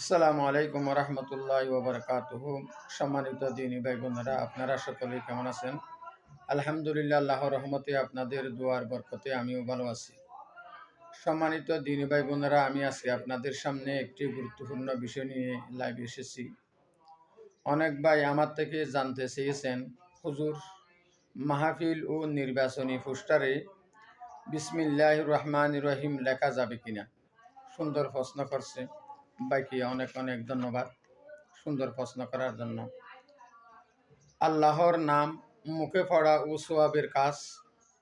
আসসালামু আলাইকুম রহমতুল্লাহ ওবরকাতুহু। সম্মানিত দিনী ভাই বোনেরা, আপনারা সকলেই কেমন আছেন? আলহামদুলিল্লাহ, আল্লাহর রহমতে আপনাদের দোয়ার বরকতে আমিও ভালো আছি। সম্মানিত দিনী ভাই বোনেরা, আমি আজকে আপনাদের সামনে একটি গুরুত্বপূর্ণ বিষয় নিয়ে লাইভে এসেছি। অনেক ভাই আমার থেকে জানতে চেয়েছেন, হুজুর, মাহফিল ও নির্বাচনী পোস্টারে বিসমিল্লাহির রহমানির রহিম লেখা যাবে কিনা? সুন্দর প্রশ্ন করছে ভাইকে অনেক অনেক ধন্যবাদ সুন্দর প্রশ্ন করার জন্য। আল্লাহর নাম মুখে পড়া ও সোয়াবের কাজ,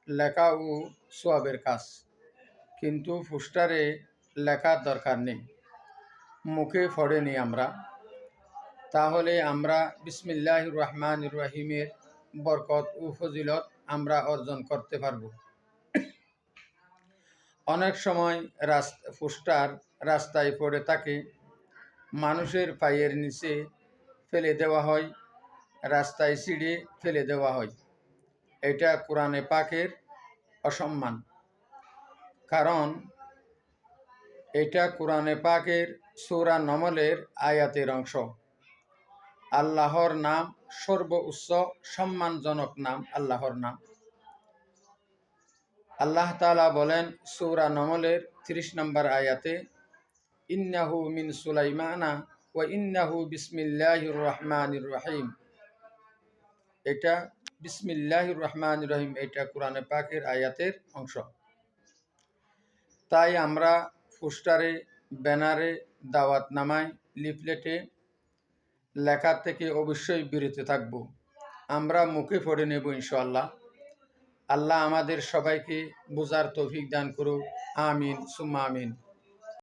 লেখা ও সোয়াবের কাজ, কিন্তু পোস্টারে লেখার দরকার নেই। মুখে পড়েনি আমরা, তাহলে আমরা বিসমিল্লাহির রহমানির রহিমের বরকত ও ফজিলত আমরা অর্জন করতে পারব। অনেক সময় পোস্টার রাস্তায় পড়ে থাকে, মানুষের পায়ের নিচে ফেলে দেওয়া হয়, রাস্তায় ছিঁড়ে ফেলে দেওয়া হয়। এটা কোরআনে পাকের অসম্মান, কারণ এটা কোরআনে পাকের সূরা নমলের আয়াতের অংশ। আল্লাহর নাম সর্বোচ্চ সম্মানজনক নাম আল্লাহর নাম। আল্লাহ তাআলা বলেন সূরা নমলের 30 নম্বর আয়াতে, ইন্নাহু মিন সুলাইমানা ওয়া ইন্নাহু বিসমিল্লাহির রহমানির রহিম। এটা বিসমিল্লাহির রহমানির রহিম, এটা কোরআনে পাকের আয়াতের অংশ। তাই আমরা পোস্টারে, ব্যানারে, দাওয়াতনামায়, লিফলেটে লেখার থেকে অবশ্যই বিরত থাকব। আমরা মুখে পড়ে নেব ইনশাআল্লাহ। আল্লাহ আমাদের সবাইকে বোঝার তৌফিক দান করুক। আমিন সুম্মা আমিন।